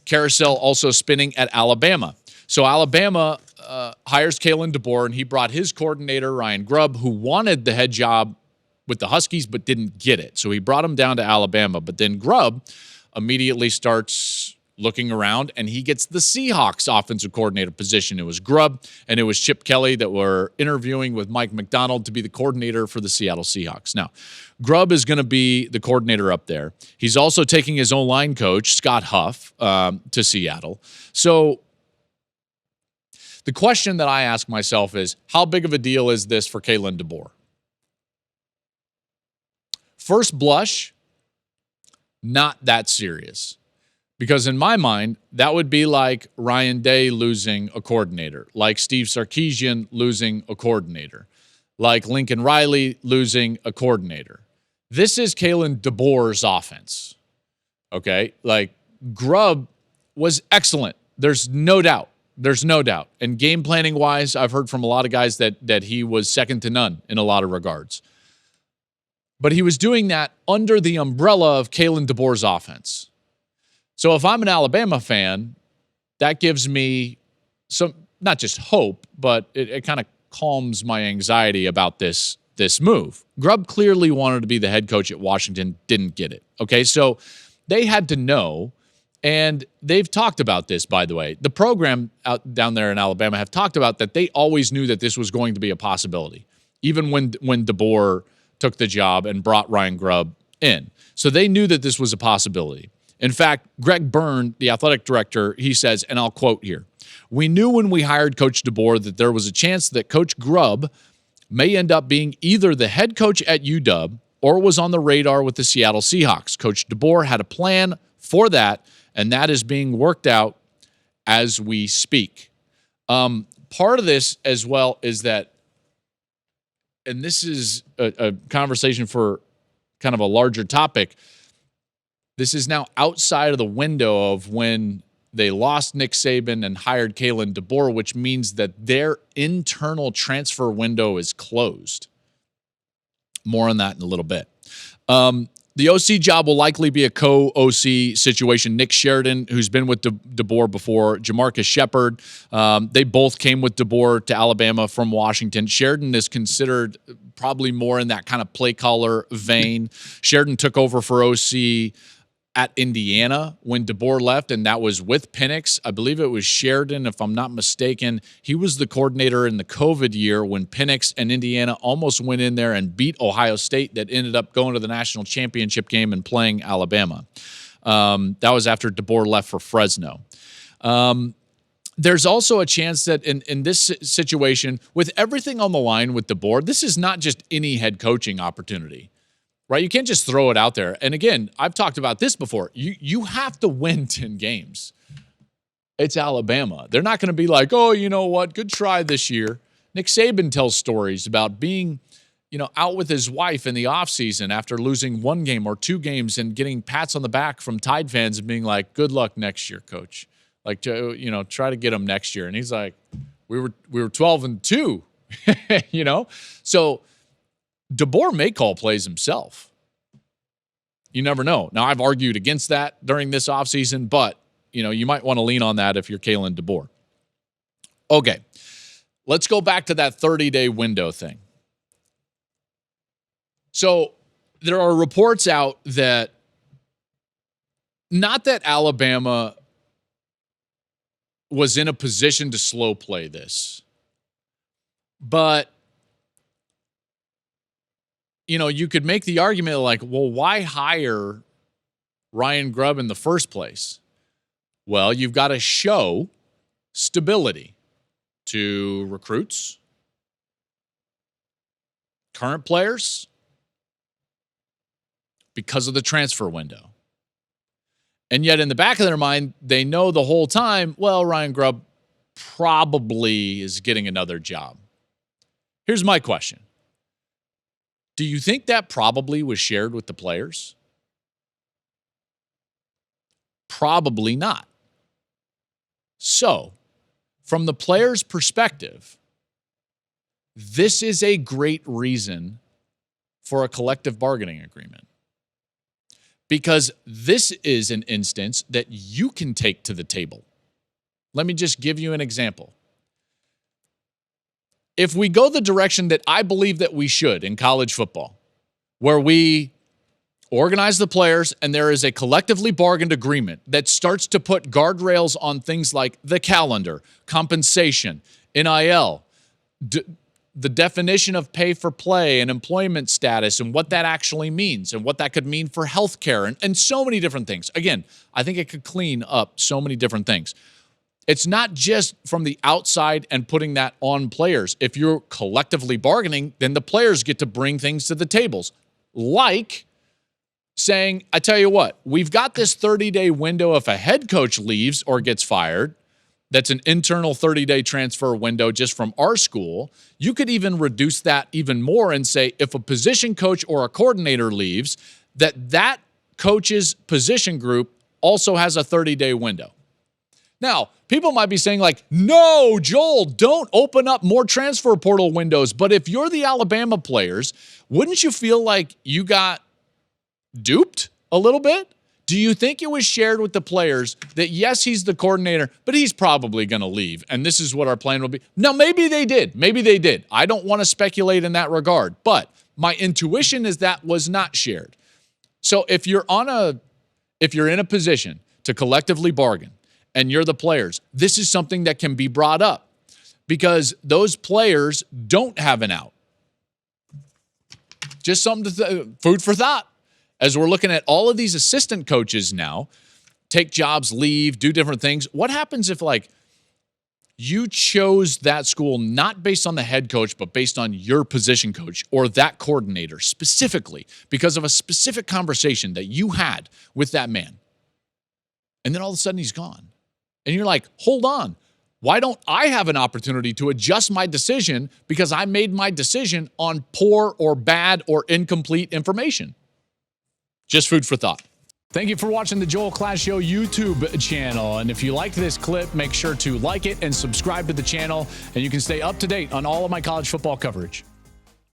Carousel also spinning at Alabama. So Alabama hires Kalen DeBoer, and he brought his coordinator, Ryan Grubb, who wanted the head job with the Huskies but didn't get it. So he brought him down to Alabama. But then Grubb immediately starts looking around, and he gets the Seahawks offensive coordinator position. It was Grubb and it was Chip Kelly that were interviewing with Mike McDonald to be the coordinator for the Seattle Seahawks. Now, Grubb is going to be the coordinator up there. He's also taking his own line coach, Scott Huff, to Seattle. So the question that I ask myself is, how big of a deal is this for Kalen DeBoer? First blush, not that serious. Because in my mind, that would be like Ryan Day losing a coordinator, like Steve Sarkisian losing a coordinator, like Lincoln Riley losing a coordinator. This is Kalen DeBoer's offense, okay? Like, Grubb was excellent. There's no doubt. There's no doubt. And game planning-wise, I've heard from a lot of guys that he was second to none in a lot of regards. But he was doing that under the umbrella of Kalen DeBoer's offense. So if I'm an Alabama fan, that gives me some, not just hope, but it kind of calms my anxiety about this move. Grubb clearly wanted to be the head coach at Washington, didn't get it. Okay, so they had to know, and they've talked about this, by the way. The program out down there in Alabama have talked about that they always knew that this was going to be a possibility, even when DeBoer took the job and brought Ryan Grubb in. So they knew that this was a possibility. In fact, Greg Byrne, the athletic director, he says, and I'll quote here, "We knew when we hired Coach DeBoer that there was a chance that Coach Grubb may end up being either the head coach at UW or was on the radar with the Seattle Seahawks. Coach DeBoer had a plan for that, and that is being worked out as we speak." Part of this as well is that, and this is a conversation for kind of a larger topic, this is now outside of the window of when they lost Nick Saban and hired Kalen DeBoer, which means that their internal transfer window is closed. More on that in a little bit. The OC job will likely be a co-OC situation. Nick Sheridan, who's been with DeBoer before, Jamarcus Shepard, they both came with DeBoer to Alabama from Washington. Sheridan is considered probably more in that kind of play caller vein. Sheridan took over for OC at Indiana when DeBoer left, and that was with Penix. I believe it was Sheridan, if I'm not mistaken. He was the coordinator in the COVID year when Penix and Indiana almost went in there and beat Ohio State, that ended up going to the national championship game and playing Alabama. That was after DeBoer left for Fresno. There's also a chance that in this situation, with everything on the line with DeBoer, this is not just any head coaching opportunity. Right? You can't just throw it out there. And again, I've talked about this before. You have to win 10 games. It's Alabama. They're not going to be like, oh, you know what? Good try this year. Nick Saban tells stories about being, out with his wife in the offseason after losing one game or two games and getting pats on the back from Tide fans and being like, good luck next year, coach. Like, try to get him next year. And he's like, we were 12-2, So DeBoer may call plays himself. You never know. Now, I've argued against that during this offseason, but, you might want to lean on that if you're Kalen DeBoer. Okay, let's go back to that 30-day window thing. So there are reports out that, not that Alabama was in a position to slow play this, but you could make the argument like, well, why hire Ryan Grubb in the first place? Well, you've got to show stability to recruits, current players, because of the transfer window. And yet in the back of their mind, they know the whole time, well, Ryan Grubb probably is getting another job. Here's my question. Do you think that probably was shared with the players? Probably not. So, from the players' perspective, this is a great reason for a collective bargaining agreement. because this is an instance that you can take to the table. Let me just give you an example. If we go the direction that I believe that we should in college football, where we organize the players and there is a collectively bargained agreement that starts to put guardrails on things like the calendar, compensation, NIL, the definition of pay for play and employment status and what that actually means and what that could mean for healthcare and so many different things. Again, I think it could clean up so many different things. It's not just from the outside and putting that on players. If you're collectively bargaining, then the players get to bring things to the tables. Like saying, I tell you what, we've got this 30-day window if a head coach leaves or gets fired. That's an internal 30-day transfer window just from our school. You could even reduce that even more and say if a position coach or a coordinator leaves, that coach's position group also has a 30-day window. Now, people might be saying like, no, Joel, don't open up more transfer portal windows. But if you're the Alabama players, wouldn't you feel like you got duped a little bit? Do you think it was shared with the players that, yes, he's the coordinator, but he's probably going to leave, and this is what our plan will be? Now, maybe they did. Maybe they did. I don't want to speculate in that regard, but my intuition is that was not shared. So if you're in a position to collectively bargain, and you're the players, this is something that can be brought up because those players don't have an out. Just something to food for thought. As we're looking at all of these assistant coaches now, take jobs, leave, do different things. What happens if like you chose that school not based on the head coach, but based on your position coach or that coordinator specifically because of a specific conversation that you had with that man? And then all of a sudden he's gone. And you're like, hold on, why don't I have an opportunity to adjust my decision because I made my decision on poor or bad or incomplete information? Just food for thought. Thank you for watching the Joel Klatt Show YouTube channel. And if you liked this clip, make sure to like it and subscribe to the channel. And you can stay up to date on all of my college football coverage.